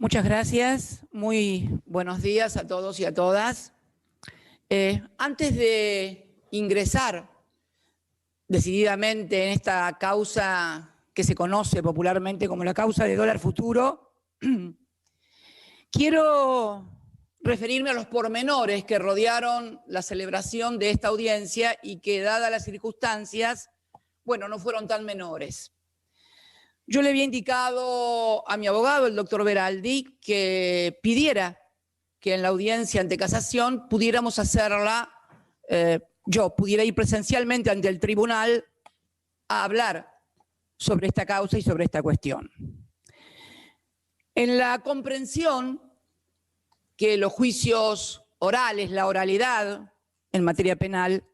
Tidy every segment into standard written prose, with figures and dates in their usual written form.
Muchas gracias. Muy buenos días a todos y a todas. Antes de ingresar decididamente en esta causa que se conoce popularmente como la causa de dólar futuro, quiero referirme a los pormenores que rodearon la celebración de esta audiencia y que, dadas las circunstancias, bueno, no fueron tan menores. Yo le había indicado a mi abogado, el doctor Veraldi, que pidiera que en la audiencia ante casación pudiéramos hacerla, yo pudiera ir presencialmente ante el tribunal a hablar sobre esta causa y sobre esta cuestión. En la comprensión que los juicios orales, la oralidad en materia penal,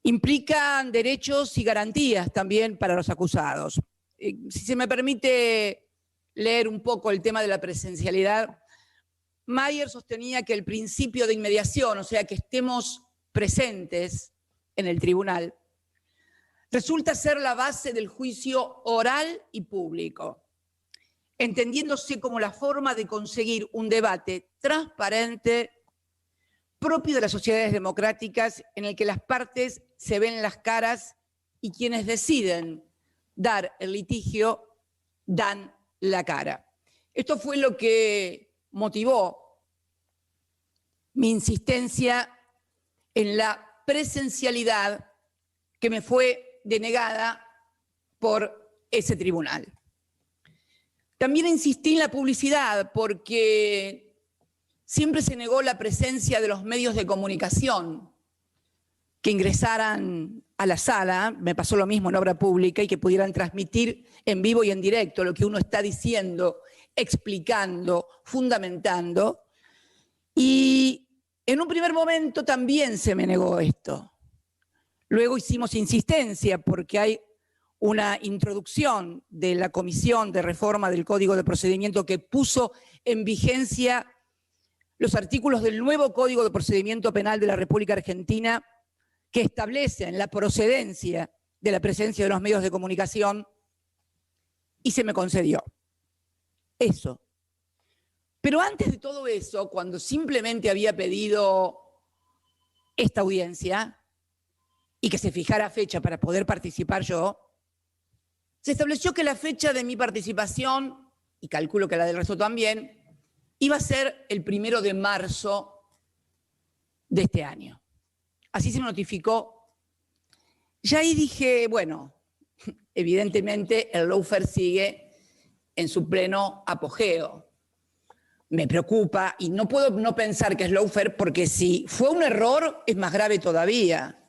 implican derechos y garantías también para los acusados. Si se me permite leer un poco el tema de la presencialidad, Mayer sostenía que el principio de inmediación, o sea, que estemos presentes en el tribunal, resulta ser la base del juicio oral y público, entendiéndose como la forma de conseguir un debate transparente propio de las sociedades democráticas en el que las partes se ven las caras y quienes deciden dar el litigio dan la cara. Esto fue lo que motivó mi insistencia en la presencialidad que me fue denegada por ese tribunal. También insistí en la publicidad porque siempre se negó la presencia de los medios de comunicación que ingresaran a la sala, me pasó lo mismo en obra pública, y que pudieran transmitir en vivo y en directo lo que uno está diciendo, explicando, fundamentando. Y en un primer momento también se me negó esto. Luego hicimos insistencia porque hay una introducción de la Comisión de Reforma del Código de Procedimiento que puso en vigencia los artículos del nuevo Código de Procedimiento Penal de la República Argentina que establecen la procedencia de la presencia de los medios de comunicación, y se me concedió eso. Pero antes de todo eso, cuando simplemente había pedido esta audiencia y que se fijara fecha para poder participar yo, se estableció que la fecha de mi participación, y calculo que la del resto también, iba a ser el 1 de marzo de este año. Así se me notificó. Ya ahí dije, bueno, evidentemente el lawfare sigue en su pleno apogeo. Me preocupa y no puedo no pensar que es lawfare porque si fue un error es más grave todavía.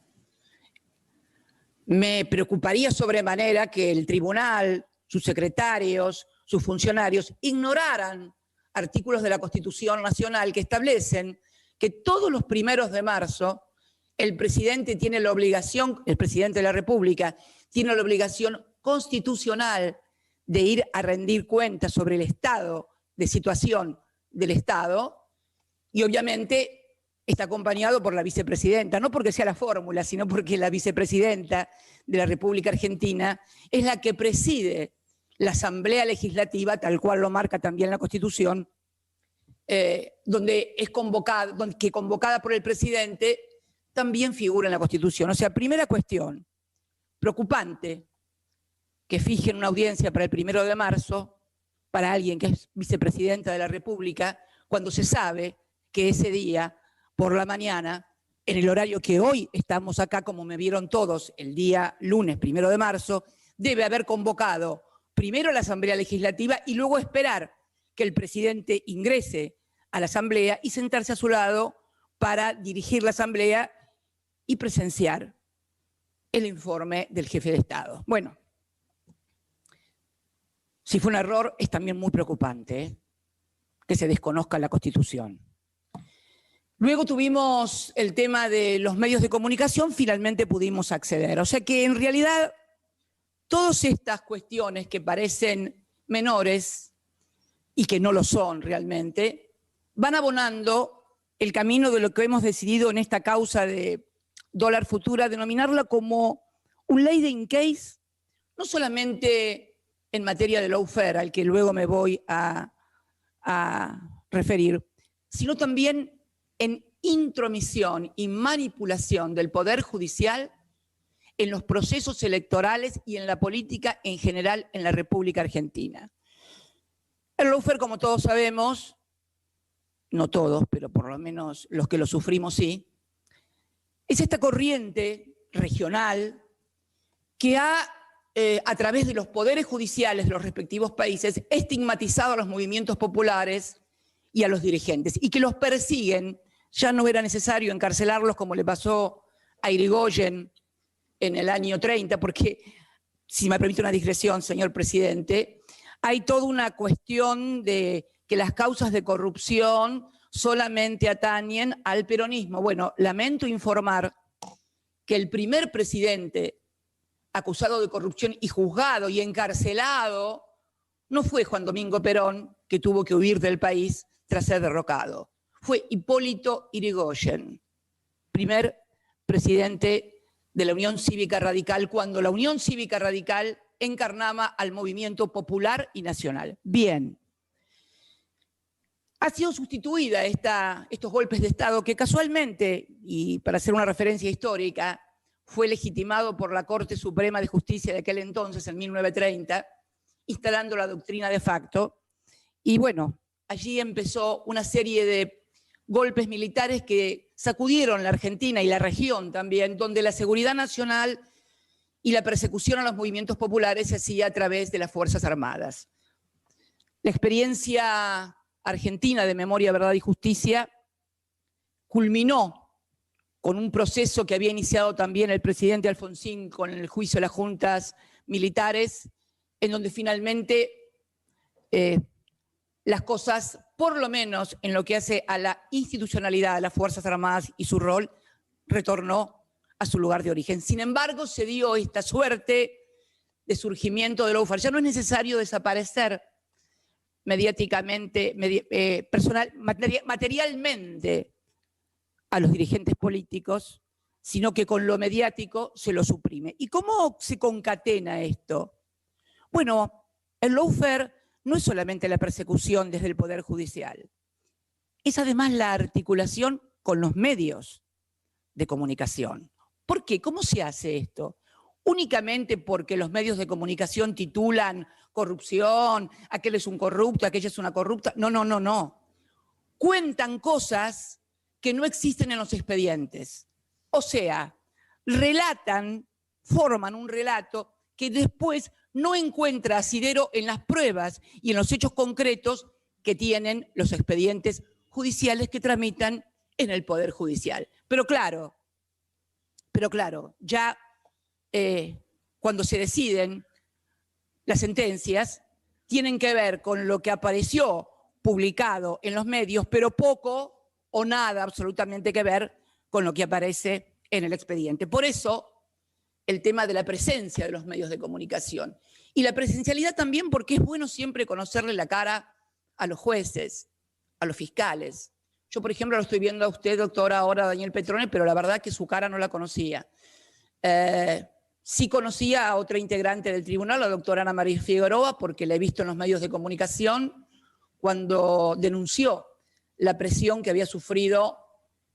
Me preocuparía sobremanera que el tribunal, sus secretarios, sus funcionarios ignoraran artículos de la Constitución Nacional que establecen que todos los 1 de marzo el presidente tiene la obligación, el presidente de la República, tiene la obligación constitucional de ir a rendir cuentas sobre el estado de situación del Estado, y obviamente está acompañado por la vicepresidenta, no porque sea la fórmula, sino porque la vicepresidenta de la República Argentina es la que preside la Asamblea Legislativa, tal cual lo marca también la Constitución, donde es convocada, que convocada por el presidente también figura en la Constitución. O sea, primera cuestión, preocupante que fijen una audiencia para el 1 de marzo para alguien que es vicepresidenta de la República, cuando se sabe que ese día, por la mañana, en el horario que hoy estamos acá, como me vieron todos, el día lunes 1 de marzo, debe haber convocado primero a la Asamblea Legislativa y luego esperar que el presidente ingrese a la Asamblea y sentarse a su lado para dirigir la Asamblea y presenciar el informe del jefe de Estado. Bueno, si fue un error, es también muy preocupante que se desconozca la Constitución. Luego tuvimos el tema de los medios de comunicación, finalmente pudimos acceder. O sea que en realidad todas estas cuestiones que parecen menores y que no lo son realmente, van abonando el camino de lo que hemos decidido en esta causa de dólar futura, denominarla como un ley de in case, no solamente en materia de lawfare, al que luego me voy a a referir, sino también en intromisión y manipulación del Poder Judicial en los procesos electorales y en la política en general en la República Argentina. El lawfare, como todos sabemos, no todos, pero por lo menos los que lo sufrimos sí, es esta corriente regional que ha, a través de los poderes judiciales de los respectivos países, estigmatizado a los movimientos populares y a los dirigentes, y que los persiguen. Ya no era necesario encarcelarlos como le pasó a Irigoyen en el año 30, porque, si me permite una digresión, señor presidente, hay toda una cuestión de que las causas de corrupción solamente atañen al peronismo. Bueno, lamento informar que el primer presidente acusado de corrupción y juzgado y encarcelado no fue Juan Domingo Perón, que tuvo que huir del país tras ser derrocado. Fue Hipólito Yrigoyen, primer presidente de la Unión Cívica Radical, cuando la Unión Cívica Radical encarnaba al movimiento popular y nacional. Bien. Ha sido sustituida estos golpes de Estado que casualmente, y para hacer una referencia histórica, fue legitimado por la Corte Suprema de Justicia de aquel entonces, en 1930, instalando la doctrina de facto. Y bueno, allí empezó una serie de golpes militares que sacudieron la Argentina y la región también, donde la seguridad nacional y la persecución a los movimientos populares se hacía a través de las Fuerzas Armadas. La experiencia argentina de Memoria, Verdad y Justicia culminó con un proceso que había iniciado también el presidente Alfonsín con el juicio de las juntas militares, en donde finalmente las cosas, por lo menos en lo que hace a la institucionalidad de las Fuerzas Armadas y su rol, retornó a su lugar de origen. Sin embargo, se dio esta suerte de surgimiento del lawfare. Ya no es necesario desaparecer mediáticamente, materialmente a los dirigentes políticos, sino que con lo mediático se lo suprime. ¿Y cómo se concatena esto? Bueno, el lawfare no es solamente la persecución desde el Poder Judicial, es además la articulación con los medios de comunicación. ¿Por qué? ¿Cómo se hace esto? Únicamente porque los medios de comunicación titulan corrupción, aquel es un corrupto, aquella es una corrupta. No, no, no, no. Cuentan cosas que no existen en los expedientes. O sea, relatan, forman un relato que después no encuentra asidero en las pruebas y en los hechos concretos que tienen los expedientes judiciales que tramitan en el Poder Judicial. Pero claro, ya cuando se deciden las sentencias, tienen que ver con lo que apareció publicado en los medios, pero poco o nada absolutamente que ver con lo que aparece en el expediente. Por eso, el tema de la presencia de los medios de comunicación. Y la presencialidad también porque es bueno siempre conocerle la cara a los jueces, a los fiscales. Yo, por ejemplo, lo estoy viendo a usted, doctora, ahora Daniel Petrone, pero la verdad que su cara no la conocía. Sí conocía a otra integrante del tribunal, la doctora Ana María Figueroa, porque la he visto en los medios de comunicación cuando denunció la presión que había sufrido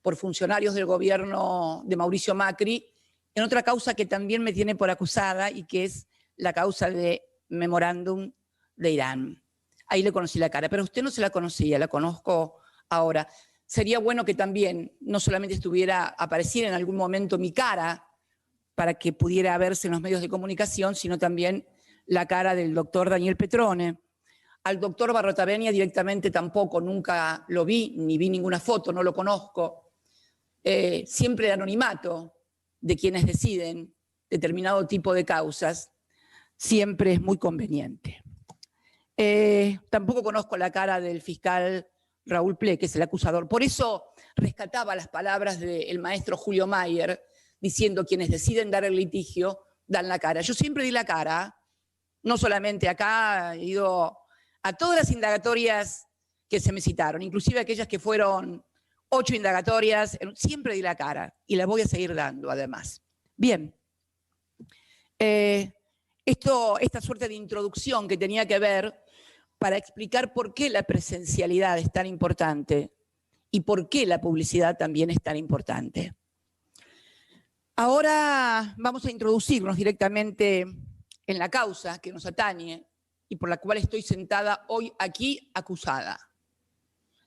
por funcionarios del gobierno de Mauricio Macri en otra causa que también me tiene por acusada y que es la causa de memorándum de Irán. Ahí le conocí la cara, pero usted no se la conocía, la conozco ahora. Sería bueno que también no solamente apareciera en algún momento mi cara para que pudiera verse en los medios de comunicación, sino también la cara del doctor Daniel Petrone. Al doctor Barrotavenia directamente tampoco, nunca lo vi, ni vi ninguna foto, no lo conozco. Siempre el anonimato de quienes deciden determinado tipo de causas siempre es muy conveniente. Tampoco conozco la cara del fiscal Raúl Ple, que es el acusador. Por eso rescataba las palabras del maestro Julio Mayer, diciendo quienes deciden dar el litigio, dan la cara. Yo siempre di la cara, no solamente acá, he ido a todas las indagatorias que se me citaron, inclusive aquellas que fueron 8 indagatorias, siempre di la cara y la voy a seguir dando además. Bien, esta suerte de introducción que tenía que ver para explicar por qué la presencialidad es tan importante y por qué la publicidad también es tan importante. Ahora vamos a introducirnos directamente en la causa que nos atañe y por la cual estoy sentada hoy aquí acusada.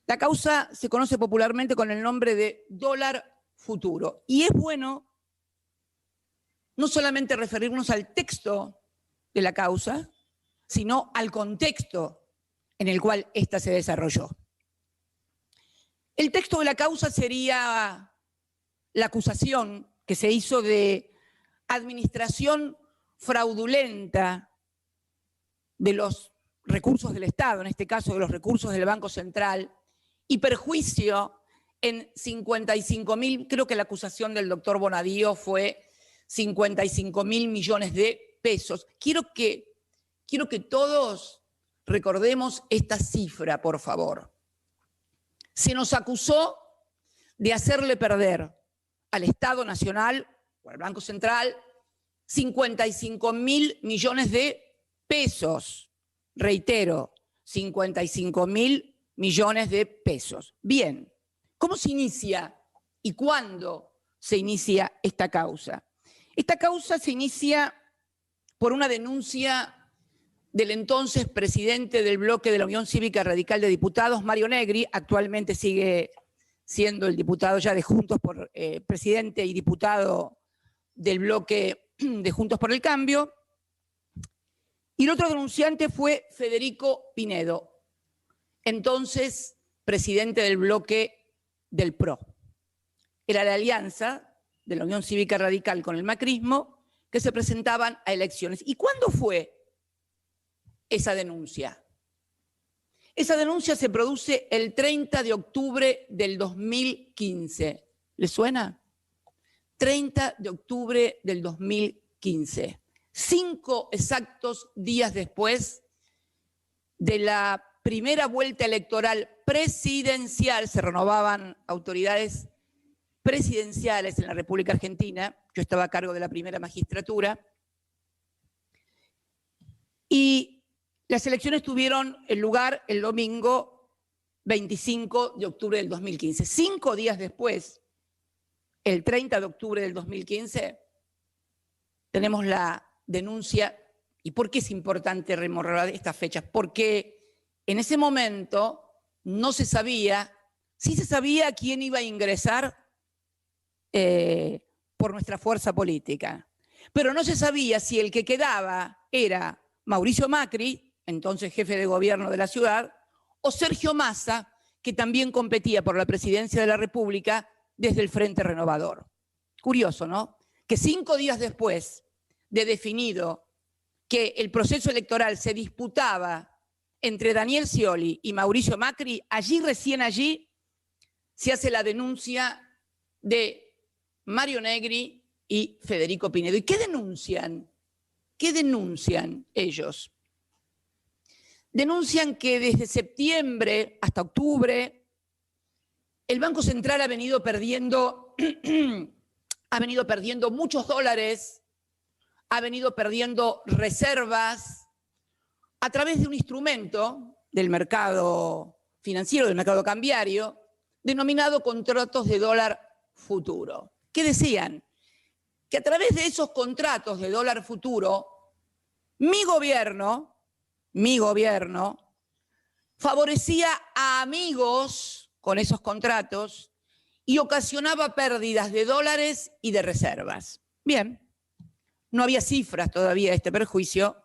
La causa se conoce popularmente con el nombre de dólar futuro. Y es bueno no solamente referirnos al texto de la causa, sino al contexto en el cual ésta se desarrolló. El texto de la causa sería la acusación que se hizo de administración fraudulenta de los recursos del Estado, en este caso de los recursos del Banco Central, y perjuicio en 55.000, creo que la acusación del doctor Bonadío fue 55.000 millones de pesos. Quiero que todos recordemos esta cifra, por favor. Se nos acusó de hacerle perder al Estado Nacional o al Banco Central 55.000 millones de pesos. Reitero, 55.000 millones de pesos. Bien, ¿cómo se inicia y cuándo se inicia esta causa? Esta causa se inicia por una denuncia del entonces presidente del bloque de la Unión Cívica Radical de Diputados, Mario Negri, actualmente sigue siendo el diputado ya de Juntos por presidente y diputado del bloque de Juntos por el Cambio. Y el otro denunciante fue Federico Pinedo, entonces presidente del bloque del PRO. Era la alianza de la Unión Cívica Radical con el macrismo que se presentaban a elecciones. ¿Y cuándo fue esa denuncia? Esa denuncia se produce el 30 de octubre del 2015. ¿Le suena? 30 de octubre del 2015. 5 exactos días después de la primera vuelta electoral presidencial, se renovaban autoridades presidenciales en la República Argentina, yo estaba a cargo de la primera magistratura, y las elecciones tuvieron lugar el domingo 25 de octubre del 2015. 5 días después, el 30 de octubre del 2015, tenemos la denuncia. ¿Y por qué es importante rememorar estas fechas? Porque en ese momento no se sabía, sí se sabía quién iba a ingresar por nuestra fuerza política, pero no se sabía si el que quedaba era Mauricio Macri, entonces jefe de gobierno de la ciudad, o Sergio Massa, que también competía por la presidencia de la República desde el Frente Renovador. Curioso, ¿no? Que 5 días después de definido que el proceso electoral se disputaba entre Daniel Scioli y Mauricio Macri, recién allí, se hace la denuncia de Mario Negri y Federico Pinedo. ¿Y qué denuncian? ¿Qué denuncian ellos? Denuncian que desde septiembre hasta octubre el Banco Central ha venido perdiendo muchos dólares, ha venido perdiendo reservas a través de un instrumento del mercado financiero, del mercado cambiario, denominado contratos de dólar futuro. ¿Qué decían? Que a través de esos contratos de dólar futuro, mi gobierno favorecía a amigos con esos contratos y ocasionaba pérdidas de dólares y de reservas. Bien, no había cifras todavía de este perjuicio,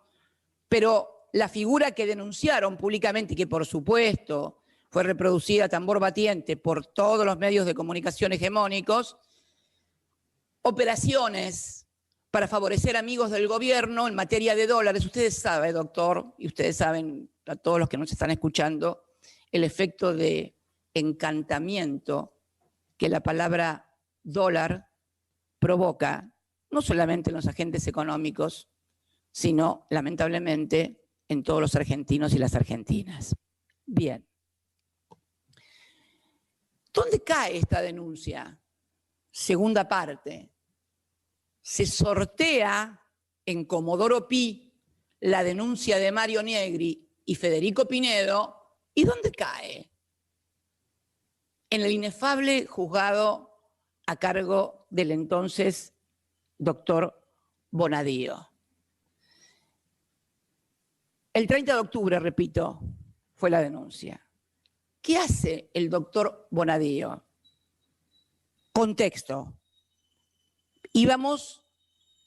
pero la figura que denunciaron públicamente y que por supuesto fue reproducida a tambor batiente por todos los medios de comunicación hegemónicos, operaciones para favorecer amigos del gobierno en materia de dólares. Ustedes saben, doctor, y ustedes saben, a todos los que nos están escuchando, el efecto de encantamiento que la palabra dólar provoca, no solamente en los agentes económicos, sino, lamentablemente, en todos los argentinos y las argentinas. Bien. ¿Dónde cae esta denuncia? Segunda parte. Se sortea en Comodoro Pi la denuncia de Mario Negri y Federico Pinedo. ¿Y dónde cae? En el inefable juzgado a cargo del entonces doctor Bonadío. El 30 de octubre, repito, fue la denuncia. ¿Qué hace el doctor Bonadío? Contexto. Íbamos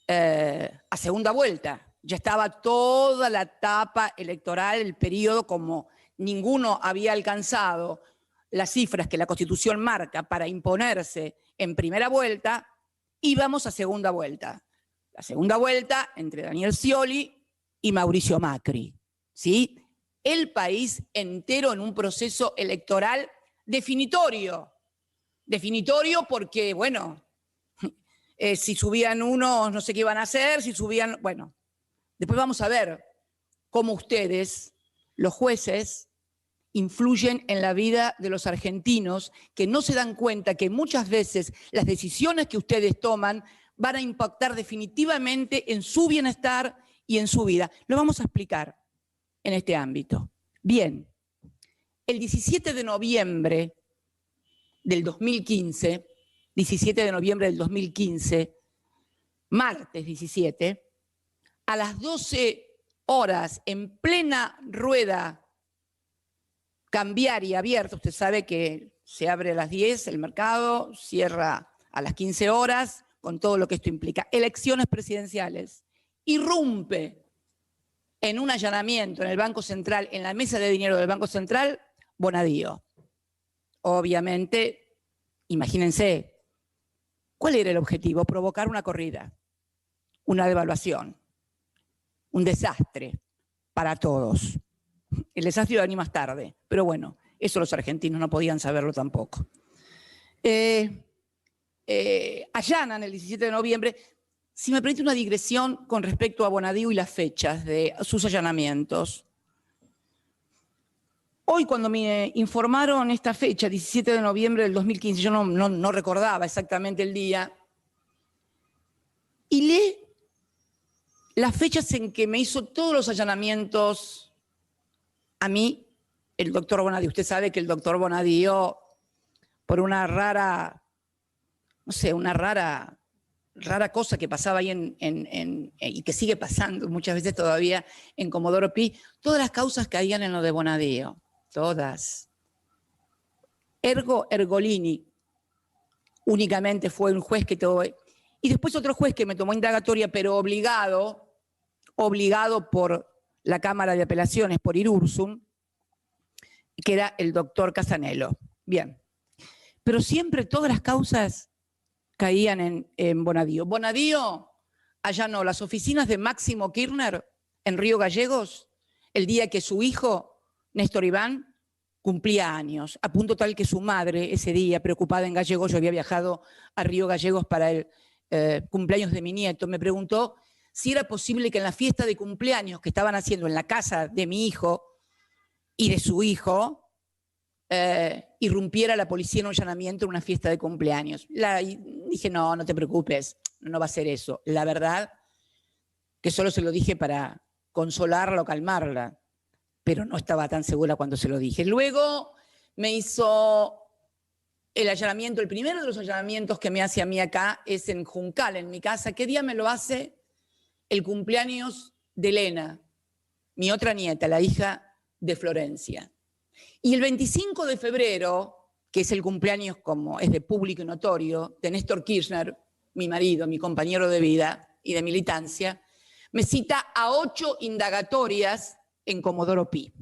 a segunda vuelta. Ya estaba toda la etapa electoral, el periodo, como ninguno había alcanzado las cifras que la Constitución marca para imponerse en primera vuelta, íbamos a segunda vuelta. La segunda vuelta entre Daniel Scioli y Mauricio Macri, ¿sí? El país entero en un proceso electoral definitorio. Definitorio porque, bueno, si subían unos, no sé qué iban a hacer, si subían, bueno. Después vamos a ver cómo ustedes, los jueces, influyen en la vida de los argentinos, que no se dan cuenta que muchas veces las decisiones que ustedes toman van a impactar definitivamente en su bienestar y en su vida. Lo vamos a explicar en este ámbito. Bien, el 17 de noviembre del 2015, 17 de noviembre del 2015, martes 17, a las 12 horas, en plena rueda cambiaria abierta, usted sabe que se abre a las 10 el mercado, cierra a las 15 horas, con todo lo que esto implica. Elecciones presidenciales. Irrumpe en un allanamiento en el Banco Central, en la mesa de dinero del Banco Central, Bonadío. Obviamente, imagínense, ¿cuál era el objetivo? Provocar una corrida, una devaluación, un desastre para todos. El desastre iba a venir más tarde, pero bueno, eso los argentinos no podían saberlo tampoco. Allanan el 17 de noviembre. Si me permite una digresión con respecto a Bonadío y las fechas de sus allanamientos. Hoy cuando me informaron esta fecha, 17 de noviembre del 2015, yo no recordaba exactamente el día, y leí las fechas en que me hizo todos los allanamientos a mí, el doctor Bonadío. Usted sabe que el doctor Bonadío, por una rara, no sé, una rara cosa que pasaba ahí y que sigue pasando muchas veces todavía en Comodoro Pi, todas las causas caían en lo de Bonadío, todas. Ergolini únicamente fue un juez que todo... Y después otro juez que me tomó indagatoria, pero obligado por la Cámara de Apelaciones, por Irursum, que era el doctor Casanello. Bien. Pero siempre todas las causas caían en Bonadío. Bonadío allanó las oficinas de Máximo Kirchner en Río Gallegos el día que su hijo, Néstor Iván, cumplía años, a punto tal que su madre ese día, preocupada en Gallegos, yo había viajado a Río Gallegos para el cumpleaños de mi nieto, me preguntó si era posible que en la fiesta de cumpleaños que estaban haciendo en la casa de mi hijo y de su hijo, irrumpiera la policía en un allanamiento en una fiesta de cumpleaños. Dije, no te preocupes, no va a ser eso. La verdad que solo se lo dije para consolarla o calmarla, pero no estaba tan segura cuando se lo dije. Luego me hizo el allanamiento, el primero de los allanamientos que me hace a mí acá es en Juncal, en mi casa. ¿Qué día me lo hace? El cumpleaños de Elena, mi otra nieta, la hija de Florencia. Y el 25 de febrero, que es el cumpleaños, como es de público y notorio, de Néstor Kirchner, mi marido, mi compañero de vida y de militancia, me cita a 8 indagatorias en Comodoro Pi.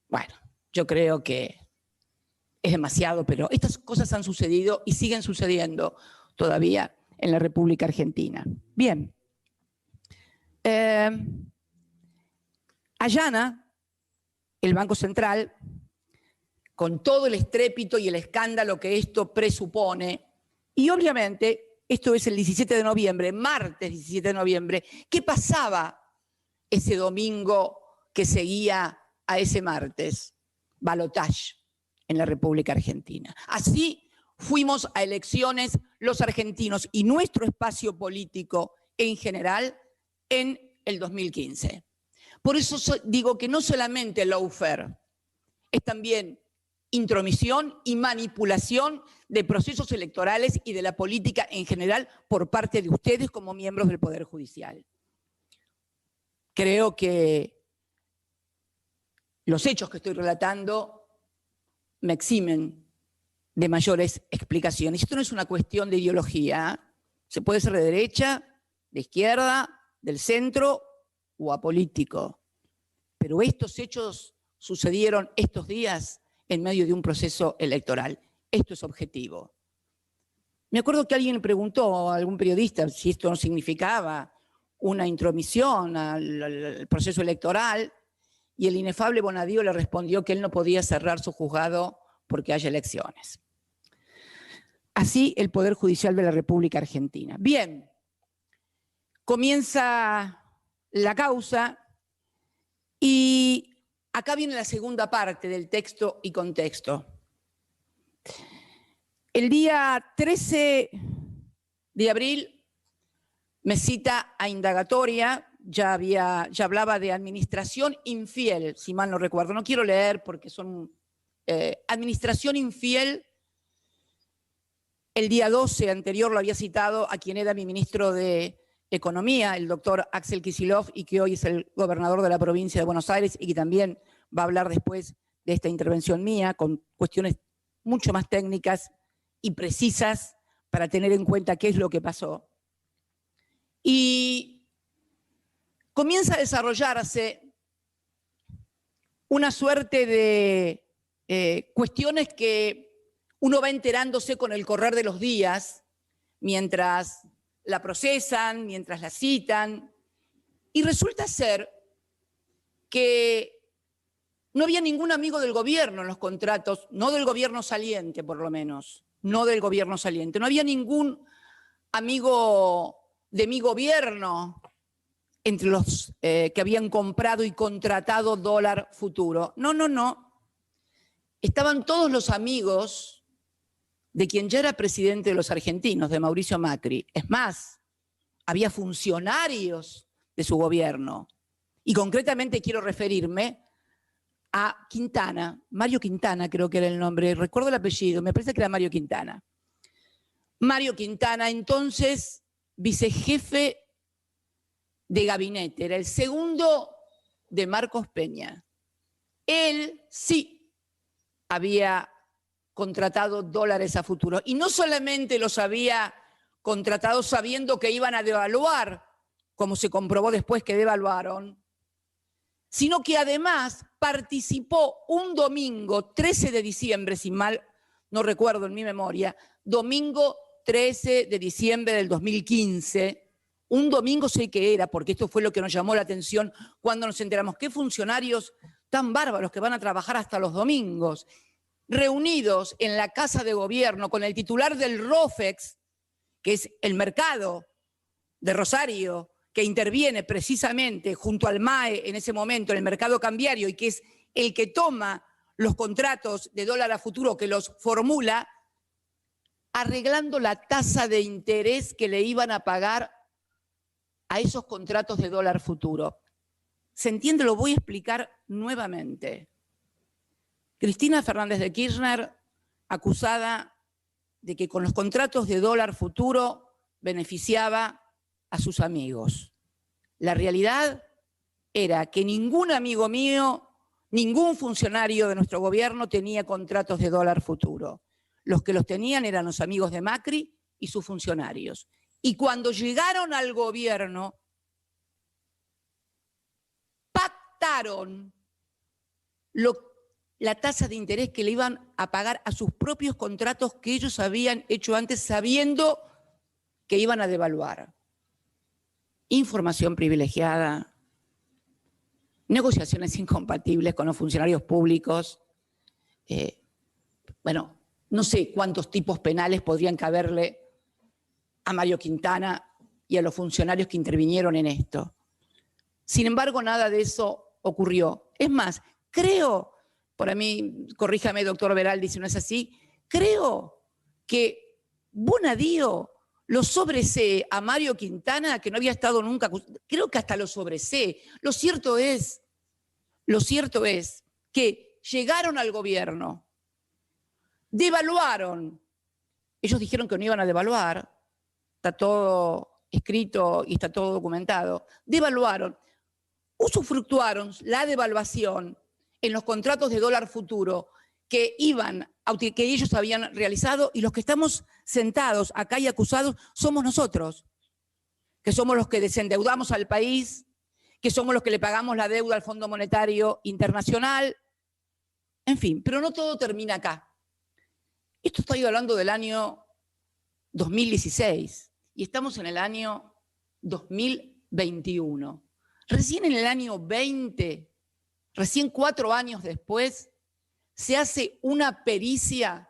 Bueno, yo creo que es demasiado, pero estas cosas han sucedido y siguen sucediendo todavía en la República Argentina. Bien. Allana el Banco Central, con todo el estrépito y el escándalo que esto presupone, y obviamente esto es el 17 de noviembre, martes 17 de noviembre. ¿Qué pasaba ese domingo que seguía a ese martes? Balotaje en la República Argentina. Así fuimos a elecciones los argentinos y nuestro espacio político en general en el 2015. Por eso digo que no solamente lawfare, es también intromisión y manipulación de procesos electorales y de la política en general por parte de ustedes como miembros del Poder Judicial. Creo que los hechos que estoy relatando me eximen de mayores explicaciones. Esto no es una cuestión de ideología, ¿eh? Se puede ser de derecha, de izquierda, del centro o apolítico. Pero estos hechos sucedieron estos días en medio de un proceso electoral. Esto es objetivo. Me acuerdo que alguien le preguntó a algún periodista si esto no significaba una intromisión al proceso electoral, y el inefable Bonadío le respondió que él no podía cerrar su juzgado porque haya elecciones. Así el Poder Judicial de la República Argentina. Bien, comienza la causa y acá viene la segunda parte del texto y contexto. El día 13 de abril me cita a indagatoria, ya hablaba de administración infiel, si mal no recuerdo. No quiero leer porque son administración infiel. El día 12 anterior lo había citado a quien era mi ministro de Economía, el doctor Axel Kicillof, y que hoy es el gobernador de la provincia de Buenos Aires y que también va a hablar después de esta intervención mía con cuestiones mucho más técnicas y precisas para tener en cuenta qué es lo que pasó. Y comienza a desarrollarse una suerte de cuestiones que uno va enterándose con el correr de los días, mientras la procesan, mientras la citan, y resulta ser que no había ningún amigo del gobierno en los contratos, no del gobierno saliente por lo menos, no del gobierno saliente, no había ningún amigo de mi gobierno entre los que habían comprado y contratado dólar futuro. No, no, no. Estaban todos los amigos de quien ya era presidente de los argentinos, de Mauricio Macri. Es más, había funcionarios de su gobierno. Y concretamente quiero referirme a Quintana, Mario Quintana creo que era el nombre, recuerdo el apellido, me parece que era Mario Quintana. Mario Quintana, entonces vicejefe de gabinete, era el segundo de Marcos Peña. Él sí había contratado dólares a futuro. Y no solamente los había contratado sabiendo que iban a devaluar, como se comprobó después que devaluaron, sino que además participó un domingo, 13 de diciembre, si mal no recuerdo en mi memoria, domingo 13 de diciembre del 2015, un domingo sé que era, porque esto fue lo que nos llamó la atención cuando nos enteramos, qué funcionarios tan bárbaros que van a trabajar hasta los domingos, reunidos en la Casa de Gobierno con el titular del ROFEX, que es el mercado de Rosario, que interviene precisamente junto al MAE en ese momento en el mercado cambiario y que es el que toma los contratos de dólar a futuro, que los formula, arreglando la tasa de interés que le iban a pagar a esos contratos de dólar futuro. ¿Se entiende? Lo voy a explicar nuevamente. Cristina Fernández de Kirchner, acusada de que con los contratos de dólar futuro beneficiaba a sus amigos. La realidad era que ningún amigo mío, ningún funcionario de nuestro gobierno tenía contratos de dólar futuro. Los que los tenían eran los amigos de Macri y sus funcionarios. Y cuando llegaron al gobierno, pactaron la tasa de interés que le iban a pagar a sus propios contratos que ellos habían hecho antes sabiendo que iban a devaluar. Información privilegiada, negociaciones incompatibles con los funcionarios públicos. Bueno, no sé cuántos tipos penales podrían caberle a Mario Quintana y a los funcionarios que intervinieron en esto. Sin embargo, nada de eso ocurrió. Es más, creo, por mí, corríjame, doctor Veraldi, si no es así, creo que Bonadío Lo sobresee a Mario Quintana, que no había estado nunca, creo que hasta lo sobresee. Lo cierto es que llegaron al gobierno, devaluaron. Ellos dijeron que no iban a devaluar, está todo escrito y está todo documentado. Devaluaron, usufructuaron la devaluación en los contratos de dólar futuro que ellos habían realizado, y los que estamos sentados acá y acusados somos nosotros, que somos los que desendeudamos al país, que somos los que le pagamos la deuda al Fondo Monetario Internacional, en fin, pero no todo termina acá. Esto estoy hablando del año 2016 y estamos en el año 2021. Recién en el año 20, recién 4 años después, se hace una pericia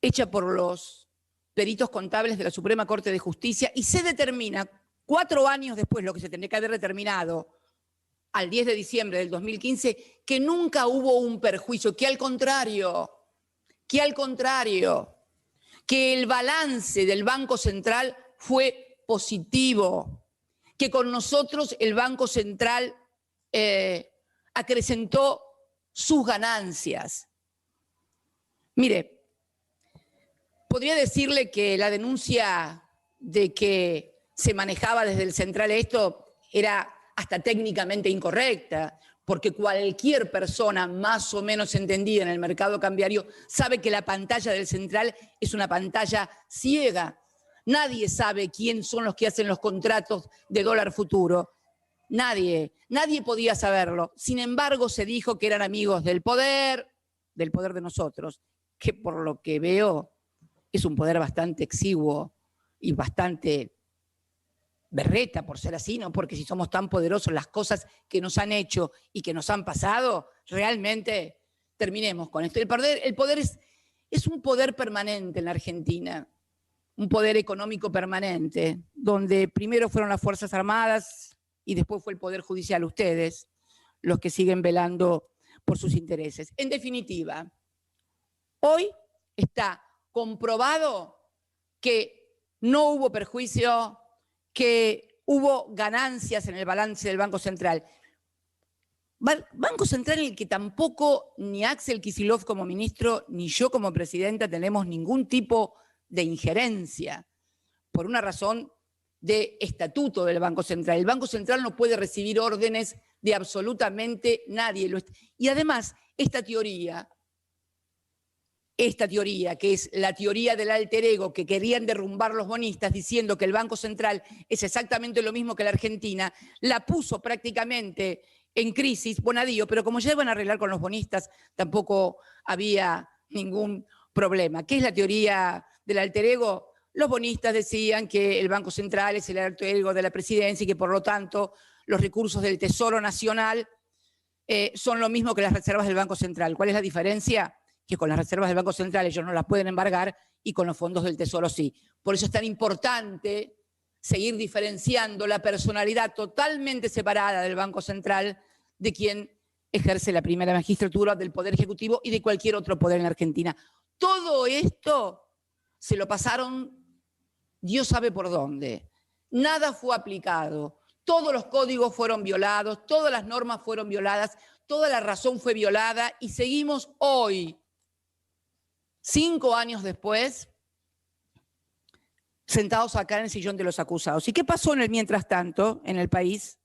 hecha por los peritos contables de la Suprema Corte de Justicia y se determina 4 años después, lo que se tendría que haber determinado al 10 de diciembre del 2015, que nunca hubo un perjuicio, que al contrario, que el balance del Banco Central fue positivo, que con nosotros el Banco Central acrecentó sus ganancias. Mire, podría decirle que la denuncia de que se manejaba desde el central esto era hasta técnicamente incorrecta, porque cualquier persona más o menos entendida en el mercado cambiario sabe que la pantalla del central es una pantalla ciega. Nadie sabe quién son los que hacen los contratos de dólar futuro. Nadie podía saberlo. Sin embargo, se dijo que eran amigos del poder de nosotros, que por lo que veo es un poder bastante exiguo y bastante berreta, por ser así, ¿no? Porque si somos tan poderosos, las cosas que nos han hecho y que nos han pasado, realmente terminemos con esto. El poder es un poder permanente en la Argentina, un poder económico permanente, donde primero fueron las Fuerzas Armadas y después fue el Poder Judicial, ustedes, los que siguen velando por sus intereses. En definitiva, hoy está comprobado que no hubo perjuicio, que hubo ganancias en el balance del Banco Central. Banco Central en el que tampoco ni Axel Kicillof como ministro ni yo como presidenta tenemos ningún tipo de injerencia, por una razón de estatuto del Banco Central. El Banco Central no puede recibir órdenes de absolutamente nadie. Y además, esta teoría, que es la teoría del alter ego que querían derrumbar los bonistas diciendo que el Banco Central es exactamente lo mismo que la Argentina, la puso prácticamente en crisis Bonadío, pero como ya iban a arreglar con los bonistas, tampoco había ningún problema. ¿Qué es la teoría del alter ego? Los bonistas decían que el Banco Central es el alter ego de la presidencia y que por lo tanto los recursos del Tesoro Nacional son lo mismo que las reservas del Banco Central. ¿Cuál es la diferencia? Que con las reservas del Banco Central ellos no las pueden embargar y con los fondos del Tesoro sí. Por eso es tan importante seguir diferenciando la personalidad totalmente separada del Banco Central de quien ejerce la primera magistratura del Poder Ejecutivo y de cualquier otro poder en la Argentina. Todo esto se lo pasaron Dios sabe por dónde. Nada fue aplicado. Todos los códigos fueron violados, todas las normas fueron violadas, toda la razón fue violada y seguimos hoy, 5 años después, sentados acá en el sillón de los acusados. ¿Y qué pasó en el mientras tanto en el país?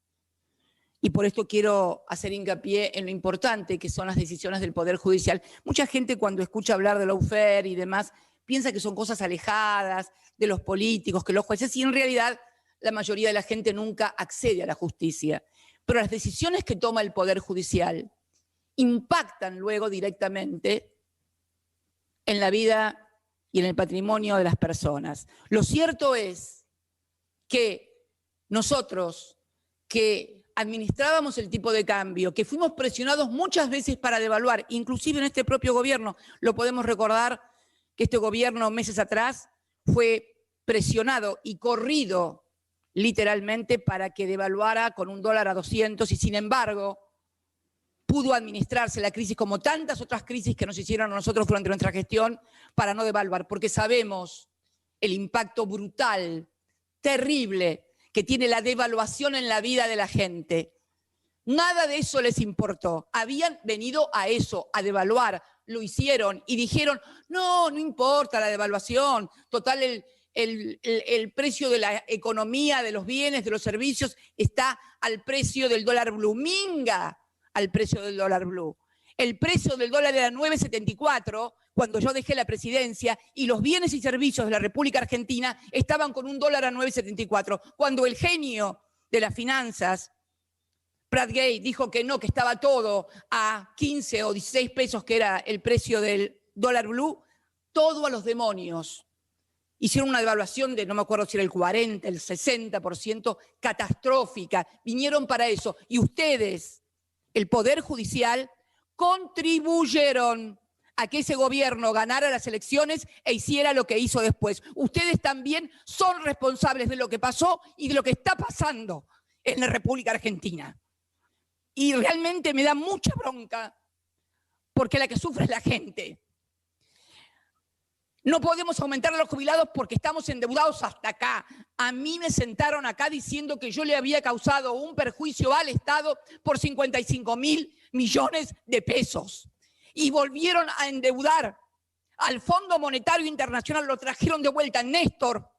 Y por esto quiero hacer hincapié en lo importante que son las decisiones del Poder Judicial. Mucha gente cuando escucha hablar de lawfare y demás piensa que son cosas alejadas de los políticos, que los jueces, y en realidad la mayoría de la gente nunca accede a la justicia. Pero las decisiones que toma el Poder Judicial impactan luego directamente en la vida y en el patrimonio de las personas. Lo cierto es que nosotros, que administrábamos el tipo de cambio, que fuimos presionados muchas veces para devaluar, inclusive en este propio gobierno, lo podemos recordar que este gobierno meses atrás fue presionado y corrido literalmente para que devaluara con $1 a 200 y sin embargo, pudo administrarse la crisis como tantas otras crisis que nos hicieron a nosotros durante nuestra gestión para no devaluar, porque sabemos el impacto brutal, terrible, que tiene la devaluación en la vida de la gente. Nada de eso les importó. Habían venido a eso, a devaluar. Lo hicieron y dijeron, no importa la devaluación. Total, el precio de la economía, de los bienes, de los servicios, está al precio del dólar blue. Minga al precio del dólar blue. El precio del dólar era 9,74 cuando yo dejé la presidencia y los bienes y servicios de la República Argentina estaban con un dólar a 9,74. Cuando el genio de las finanzas, Pratt Gate, dijo que no, que estaba todo a 15 o 16 pesos, que era el precio del dólar blue, todo a los demonios. Hicieron una devaluación de, no me acuerdo si era el 40, el 60%, catastrófica. Vinieron para eso. Y ustedes, el Poder Judicial, contribuyeron a que ese gobierno ganara las elecciones e hiciera lo que hizo después. Ustedes también son responsables de lo que pasó y de lo que está pasando en la República Argentina. Y realmente me da mucha bronca porque la que sufre es la gente. No podemos aumentar a los jubilados porque estamos endeudados hasta acá. A mí me sentaron acá diciendo que yo le había causado un perjuicio al Estado por 55.000 millones de pesos. Y volvieron a endeudar al Fondo Monetario Internacional, lo trajeron de vuelta. Néstor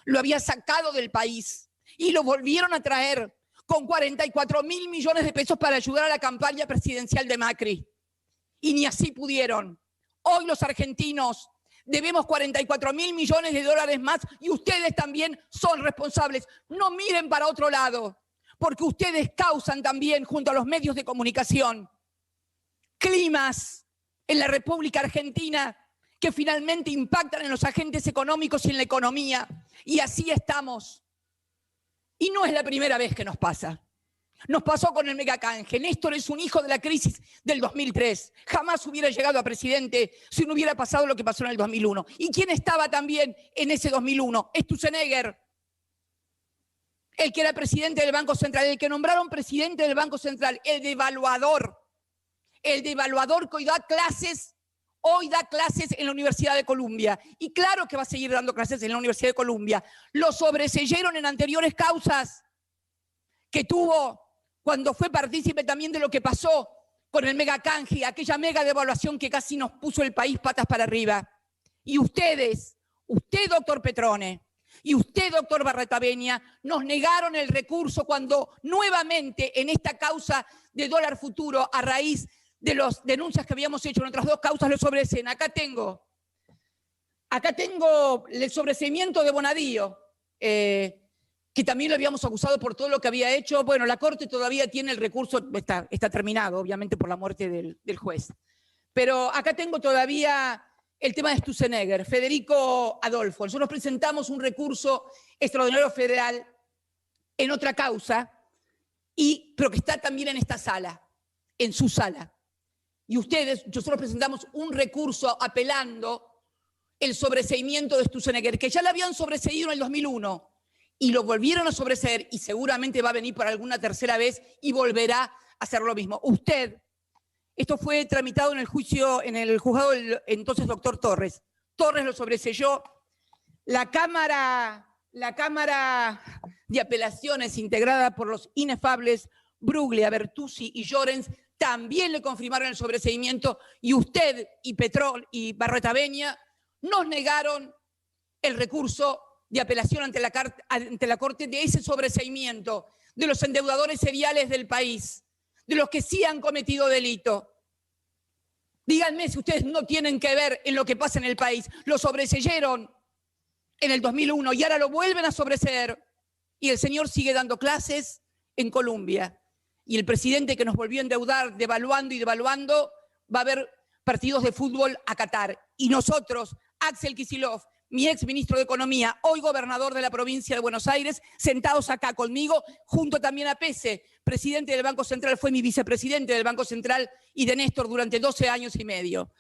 lo había sacado del país y lo volvieron a traer con 44.000 millones de pesos para ayudar a la campaña presidencial de Macri. Y ni así pudieron. Hoy los argentinos debemos 44.000 millones de dólares más y ustedes también son responsables. No miren para otro lado, porque ustedes causan también, junto a los medios de comunicación, climas en la República Argentina que finalmente impactan en los agentes económicos y en la economía. Y así estamos. Y no es la primera vez que nos pasa. Nos pasó con el megacanje. Néstor es un hijo de la crisis del 2003. Jamás hubiera llegado a presidente si no hubiera pasado lo que pasó en el 2001. ¿Y quién estaba también en ese 2001? Sturzenegger, el que era presidente del Banco Central, el que nombraron presidente del Banco Central, el devaluador que hoy da clases en la Universidad de Columbia. Y claro que va a seguir dando clases en la Universidad de Columbia. Lo sobreseyeron en anteriores causas que tuvo cuando fue partícipe también de lo que pasó con el megacanje, aquella mega devaluación que casi nos puso el país patas para arriba. Y ustedes, usted, doctor Petrone, y usted, doctor Barretaveña, nos negaron el recurso cuando nuevamente en esta causa de dólar futuro, a raíz de las denuncias que habíamos hecho en otras dos causas, lo sobreseen. Acá tengo el sobreseimiento de Bonadío, que también lo habíamos acusado por todo lo que había hecho. Bueno, la Corte todavía tiene el recurso, está terminado, obviamente, por la muerte del juez. Pero acá tengo todavía el tema de Sturzenegger, Federico Adolfo. Nosotros presentamos un recurso extraordinario federal en otra causa, pero que está también en esta sala, en su sala. Y nosotros presentamos un recurso apelando el sobreseimiento de Sturzenegger, que ya lo habían sobreseído en el 2001, y lo volvieron a sobreseer, y seguramente va a venir por alguna tercera vez y volverá a hacer lo mismo. Esto fue tramitado en el juicio, en el juzgado del entonces doctor Torres. Torres lo sobreseyó. La Cámara de Apelaciones, integrada por los inefables Bruglia, Bertuzzi y Llorens, también le confirmaron el sobreseimiento, y usted y Petrón y Barretaveña nos negaron el recurso de apelación ante la Corte de ese sobreseimiento de los endeudadores seriales del país, de los que sí han cometido delito. Díganme si ustedes no tienen que ver en lo que pasa en el país. Lo sobreseyeron en el 2001 y ahora lo vuelven a sobreseer, y el señor sigue dando clases en Colombia. Y el presidente que nos volvió a endeudar, devaluando y devaluando, va a ver partidos de fútbol a Qatar. Y nosotros, Axel Kicillof, mi ex ministro de Economía, hoy gobernador de la provincia de Buenos Aires, sentados acá conmigo, junto también a Pese, presidente del Banco Central, fue mi vicepresidente del Banco Central y de Néstor durante 12 años y medio.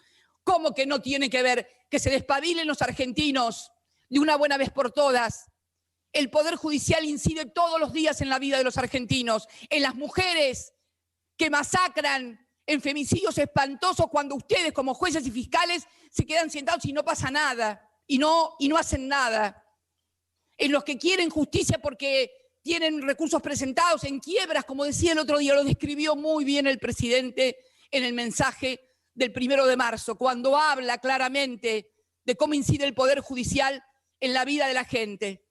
¿Cómo que no tiene que ver que se despabilen los argentinos de una buena vez por todas? El Poder Judicial incide todos los días en la vida de los argentinos, en las mujeres que masacran en femicidios espantosos cuando ustedes como jueces y fiscales se quedan sentados y no pasa nada, y no hacen nada. En los que quieren justicia porque tienen recursos presentados en quiebras, como decía el otro día, lo describió muy bien el presidente en el mensaje del 1 de marzo, cuando habla claramente de cómo incide el Poder Judicial en la vida de la gente.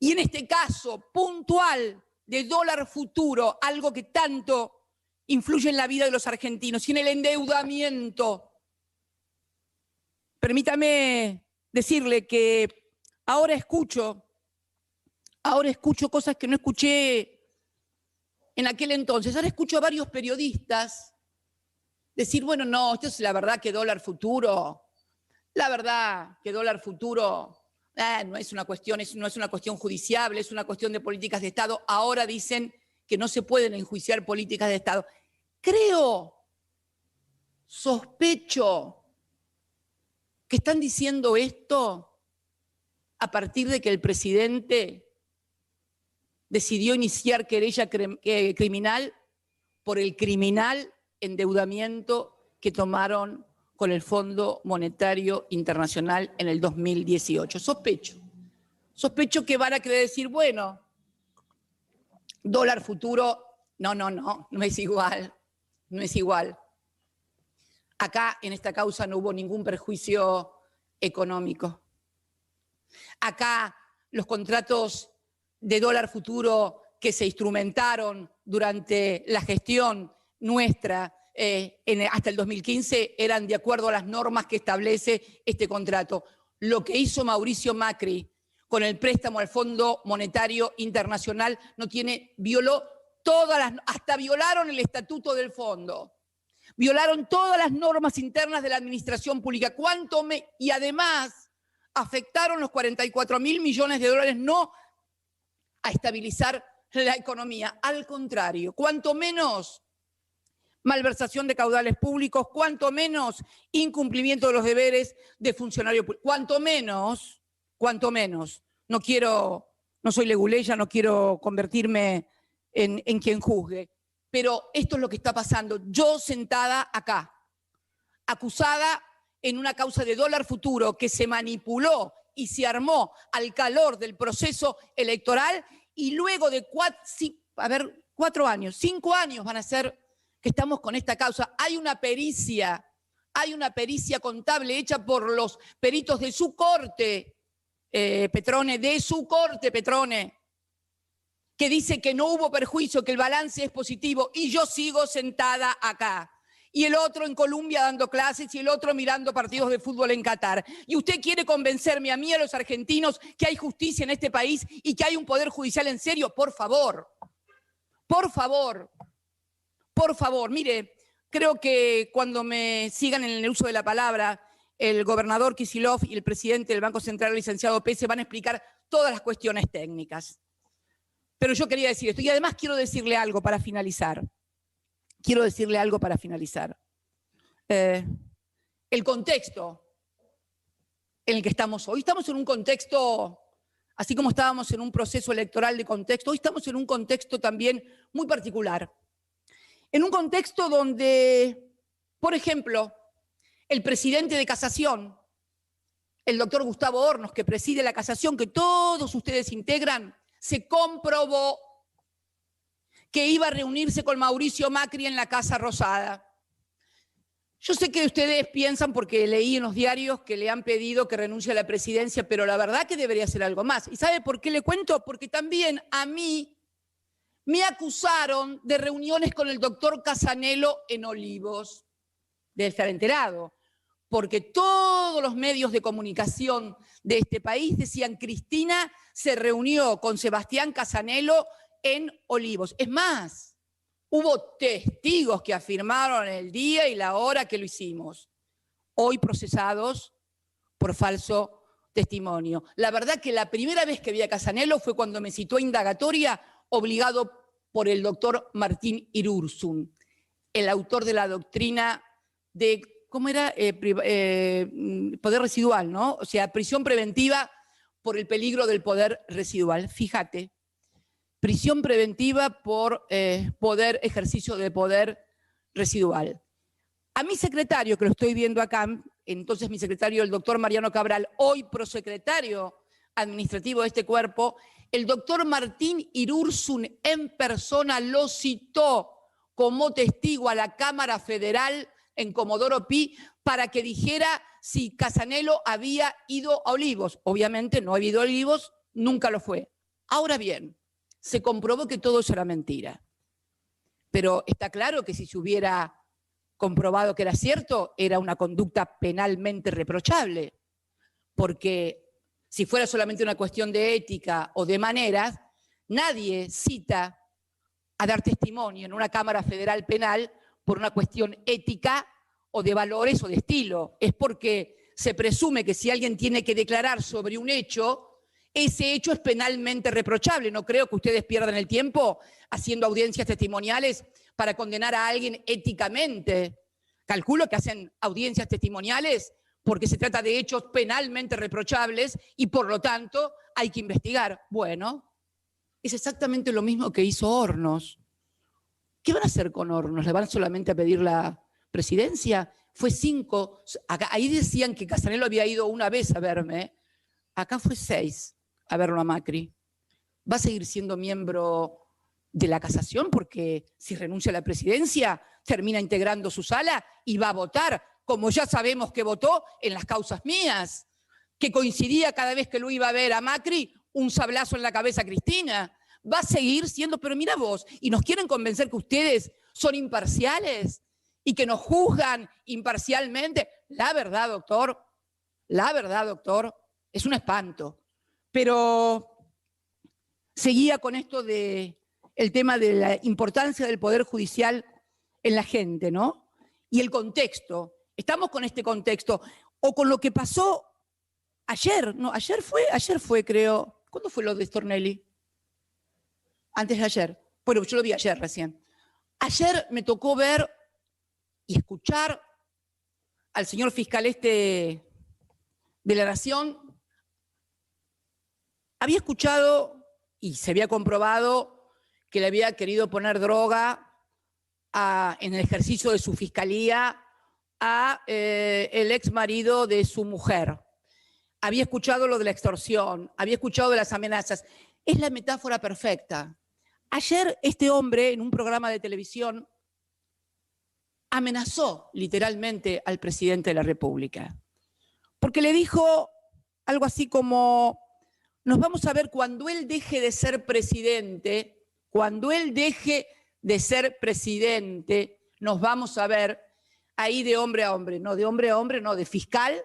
Y en este caso puntual de dólar futuro, algo que tanto influye en la vida de los argentinos, y en el endeudamiento. Permítame decirle que ahora escucho cosas que no escuché en aquel entonces. Ahora escucho a varios periodistas decir, bueno, no, esto es la verdad que dólar futuro, la verdad que dólar futuro no es una cuestión judiciable, es una cuestión de políticas de Estado. Ahora dicen que no se pueden enjuiciar políticas de Estado. Sospecho que están diciendo esto a partir de que el presidente decidió iniciar querella criminal por el criminal endeudamiento que tomaron con el Fondo Monetario Internacional en el 2018. Sospecho que van a querer decir, bueno, dólar futuro, no es igual, no es igual. Acá, en esta causa, no hubo ningún perjuicio económico. Acá, los contratos de dólar futuro que se instrumentaron durante la gestión nuestra hasta el 2015 eran de acuerdo a las normas que establece este contrato. Lo que hizo Mauricio Macri con el préstamo al Fondo Monetario Internacional hasta violaron el estatuto del fondo, violaron todas las normas internas de la administración pública, y además afectaron los 44.000 millones de dólares, no a estabilizar la economía, al contrario, cuanto menos malversación de caudales públicos, cuanto menos incumplimiento de los deberes de funcionario público, cuanto menos, no soy leguleya, no quiero convertirme en quien juzgue, pero esto es lo que está pasando. Yo sentada acá, acusada en una causa de dólar futuro que se manipuló y se armó al calor del proceso electoral, y luego de 5 años van a ser que estamos con esta causa. Hay una pericia contable hecha por los peritos de su corte, Petrone, que dice que no hubo perjuicio, que el balance es positivo, y yo sigo sentada acá. Y el otro en Colombia dando clases, y el otro mirando partidos de fútbol en Qatar. Y usted quiere convencerme a mí, a los argentinos, que hay justicia en este país y que hay un poder judicial en serio. Por favor, mire, creo que cuando me sigan en el uso de la palabra, el gobernador Kicillof y el presidente del Banco Central, el licenciado Pese, van a explicar todas las cuestiones técnicas. Pero yo quería decir esto, y además quiero decirle algo para finalizar. El contexto en el que estamos hoy. Estamos en un contexto, así como estábamos en un proceso electoral de contexto, hoy estamos en un contexto también muy particular. En un contexto donde, por ejemplo, el presidente de Casación, el doctor Gustavo Hornos, que preside la Casación, que todos ustedes integran, se comprobó que iba a reunirse con Mauricio Macri en la Casa Rosada. Yo sé que ustedes piensan, porque leí en los diarios que le han pedido que renuncie a la presidencia, pero la verdad que debería hacer algo más. ¿Y sabe por qué le cuento? Porque también a mí me acusaron de reuniones con el doctor Casanelo en Olivos. Debe estar enterado, porque todos los medios de comunicación de este país decían: Cristina se reunió con Sebastián Casanelo en Olivos. Es más, hubo testigos que afirmaron el día y la hora que lo hicimos, hoy procesados por falso testimonio. La verdad que la primera vez que vi a Casanelo fue cuando me citó a indagatoria, obligado por el doctor Martín Irursun, el autor de la doctrina de, ¿cómo era? Poder residual, ¿no? O sea, prisión preventiva por el peligro del poder residual. Fíjate, prisión preventiva por ejercicio de poder residual. A mi secretario, que lo estoy viendo acá, entonces mi secretario, el doctor Mariano Cabral, hoy prosecretario administrativo de este cuerpo, el doctor Martín Irursun en persona lo citó como testigo a la Cámara Federal en Comodoro Pi para que dijera si Casanelo había ido a Olivos. Obviamente no había ido a Olivos, nunca lo fue. Ahora bien, se comprobó que todo eso era mentira. Pero está claro que si se hubiera comprobado que era cierto, era una conducta penalmente reprochable. Porque si fuera solamente una cuestión de ética o de maneras, nadie cita a dar testimonio en una Cámara Federal Penal por una cuestión ética o de valores o de estilo. Es porque se presume que si alguien tiene que declarar sobre un hecho, ese hecho es penalmente reprochable. No creo que ustedes pierdan el tiempo haciendo audiencias testimoniales para condenar a alguien éticamente. Calculo que hacen audiencias testimoniales porque se trata de hechos penalmente reprochables y por lo tanto hay que investigar. Bueno, es exactamente lo mismo que hizo Hornos. ¿Qué van a hacer con Hornos? ¿Le van solamente a pedir la presidencia? Fue 5. Ahí decían que Casanelo había ido una vez a verme. Acá fue 6 a verlo a Macri. ¿Va a seguir siendo miembro de la casación? Porque si renuncia a la presidencia, termina integrando su sala y va a votar, como ya sabemos que votó en las causas mías, que coincidía cada vez que lo iba a ver a Macri, un sablazo en la cabeza a Cristina. Va a seguir siendo, pero mira vos, y nos quieren convencer que ustedes son imparciales y que nos juzgan imparcialmente. La verdad, doctor, es un espanto. Pero seguía con esto de el tema de la importancia del Poder Judicial en la gente, ¿no? Y el contexto. Estamos con este contexto. O con lo que pasó ayer, no, ayer fue, creo. ¿Cuándo fue lo de Stornelli? Antes de ayer. Bueno, yo lo vi ayer recién. Ayer me tocó ver y escuchar al señor fiscal de la Nación. Había escuchado y se había comprobado que le había querido poner droga en el ejercicio de su fiscalía a el ex marido de su mujer. Había escuchado lo de la extorsión, había escuchado de las amenazas. Es la metáfora perfecta. Ayer este hombre en un programa de televisión amenazó literalmente al presidente de la República. Porque le dijo algo así como: nos vamos a ver cuando él deje de ser presidente, nos vamos a ver ahí de hombre a hombre, no, de fiscal,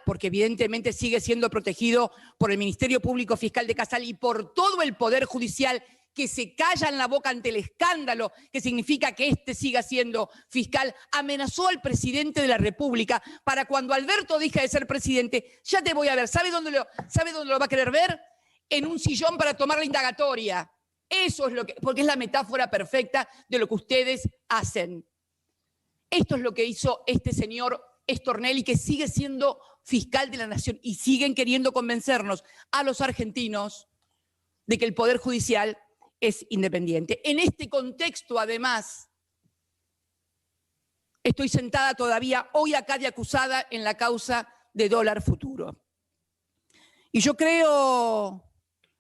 porque evidentemente sigue siendo protegido por el Ministerio Público Fiscal de Casal y por todo el Poder Judicial, que se calla en la boca ante el escándalo que significa que siga siendo fiscal. Amenazó al presidente de la República para cuando Alberto deje de ser presidente, ya te voy a ver. ¿Sabe dónde lo va a querer ver? En un sillón para tomar la indagatoria. Eso es porque es la metáfora perfecta de lo que ustedes hacen. Esto es lo que hizo este señor Stornelli, que sigue siendo fiscal de la Nación, y siguen queriendo convencernos a los argentinos de que el Poder Judicial es independiente. En este contexto, además, estoy sentada todavía hoy acá de acusada en la causa de Dólar Futuro. Y yo creo,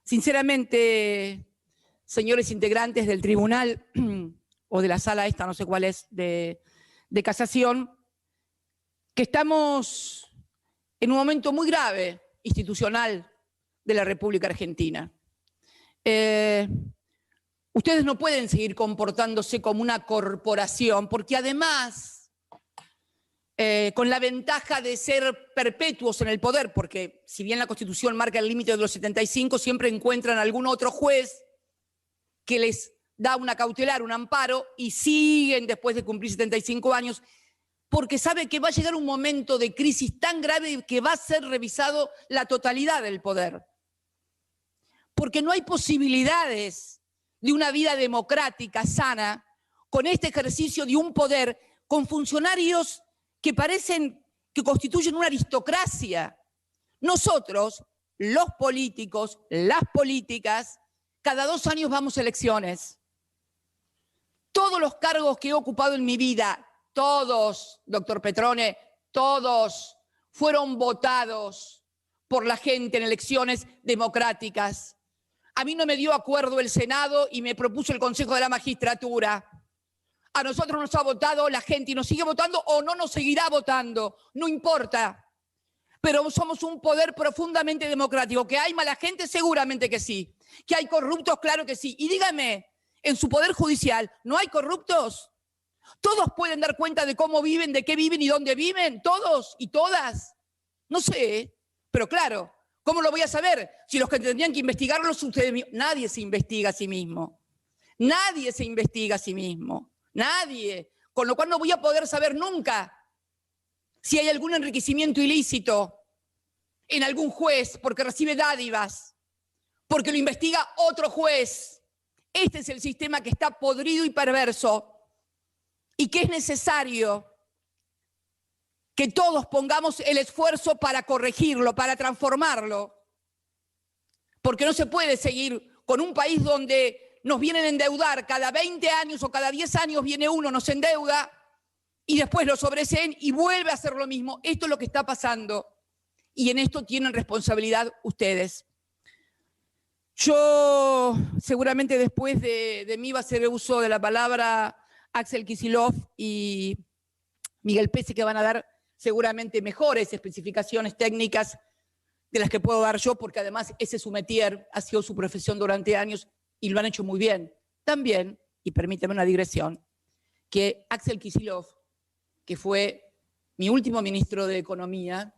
sinceramente, señores integrantes del tribunal o de la sala esta, no sé cuál es, de casación, que estamos en un momento muy grave institucional de la República Argentina. Ustedes no pueden seguir comportándose como una corporación, porque además, con la ventaja de ser perpetuos en el poder, porque si bien la Constitución marca el límite de los 75, siempre encuentran algún otro juez que les da una cautelar, un amparo, y siguen después de cumplir 75 años, porque sabe que va a llegar un momento de crisis tan grave que va a ser revisado la totalidad del poder. Porque no hay posibilidades de una vida democrática, sana, con este ejercicio de un poder, con funcionarios que parecen que constituyen una aristocracia. Nosotros, los políticos, las políticas, cada 2 años vamos a elecciones. Todos los cargos que he ocupado en mi vida, todos, doctor Petrone, todos fueron votados por la gente en elecciones democráticas. A mí no me dio acuerdo el Senado y me propuso el Consejo de la Magistratura. A nosotros nos ha votado la gente y nos sigue votando o no nos seguirá votando, no importa. Pero somos un poder profundamente democrático. ¿Que hay mala gente? Seguramente que sí. ¿Que hay corruptos? Claro que sí. Y dígame, en su poder judicial, ¿no hay corruptos? ¿Todos pueden dar cuenta de cómo viven, de qué viven y dónde viven? ¿Todos y todas? No sé, pero claro, ¿cómo lo voy a saber? Si los que tendrían que investigarlos ustedes mismos. Nadie se investiga a sí mismo. Nadie se investiga a sí mismo. Nadie. Con lo cual no voy a poder saber nunca si hay algún enriquecimiento ilícito en algún juez porque recibe dádivas, porque lo investiga otro juez. Este es el sistema que está podrido y perverso y que es necesario que todos pongamos el esfuerzo para corregirlo, para transformarlo. Porque no se puede seguir con un país donde nos vienen a endeudar cada 20 años o cada 10 años viene uno, nos endeuda y después lo sobreseen y vuelve a hacer lo mismo. Esto es lo que está pasando y en esto tienen responsabilidad ustedes. Yo seguramente después de mí va a hacer uso de la palabra Axel Kicillof y Miguel Pese, que van a dar seguramente mejores especificaciones técnicas de las que puedo dar yo, porque además ese es su métier, ha sido su profesión durante años y lo han hecho muy bien. También, y permítame una digresión, que Axel Kicillof, que fue mi último ministro de Economía,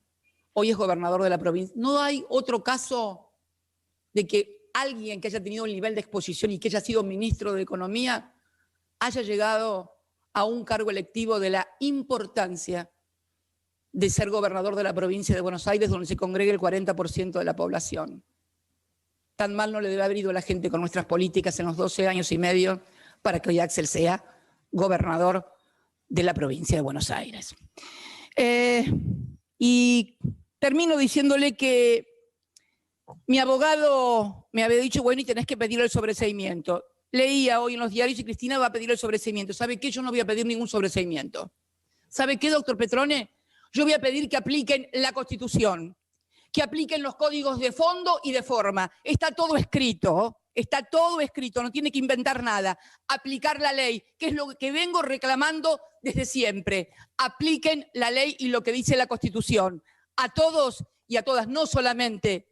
hoy es gobernador de la provincia. No hay otro caso de que alguien que haya tenido el nivel de exposición y que haya sido ministro de Economía haya llegado a un cargo electivo de la importancia de ser gobernador de la provincia de Buenos Aires, donde se congrega el 40% de la población. Tan mal no le debe haber ido a la gente con nuestras políticas en los 12 años y medio para que hoy Axel sea gobernador de la provincia de Buenos Aires. Y termino diciéndole que mi abogado me había dicho, bueno, y tenés que pedir el sobreseimiento. Leía hoy en los diarios y Cristina va a pedir el sobreseimiento. ¿Sabe qué? Yo no voy a pedir ningún sobreseimiento. ¿Sabe qué, doctor Petrone? Yo voy a pedir que apliquen la Constitución, que apliquen los códigos de fondo y de forma. Está todo escrito, no tiene que inventar nada. Aplicar la ley, que es lo que vengo reclamando desde siempre. Apliquen la ley y lo que dice la Constitución. A todos y a todas, no solamente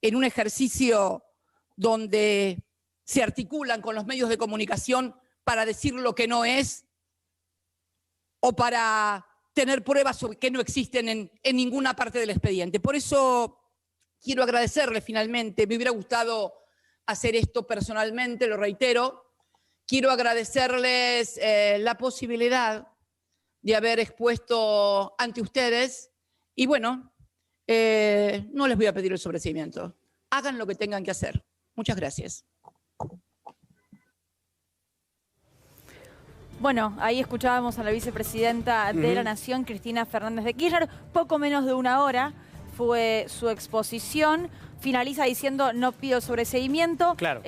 en un ejercicio donde se articulan con los medios de comunicación para decir lo que no es o para tener pruebas que no existen en ninguna parte del expediente. Por eso quiero agradecerle finalmente, me hubiera gustado hacer esto personalmente, lo reitero, quiero agradecerles la posibilidad de haber expuesto ante ustedes y bueno, no les voy a pedir el sobreseimiento, hagan lo que tengan que hacer. Muchas gracias. Bueno, ahí escuchábamos a la vicepresidenta de la Nación, Cristina Fernández de Kirchner. Poco menos de una hora fue su exposición. Finaliza diciendo, no pido sobreseimiento, claro.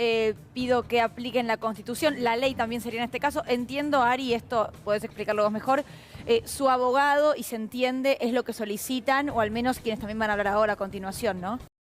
Pido que apliquen la Constitución. La ley también sería en este caso. Entiendo, Ari, esto podés explicarlo vos mejor, su abogado, y se entiende, es lo que solicitan, o al menos quienes también van a hablar ahora a continuación, ¿no?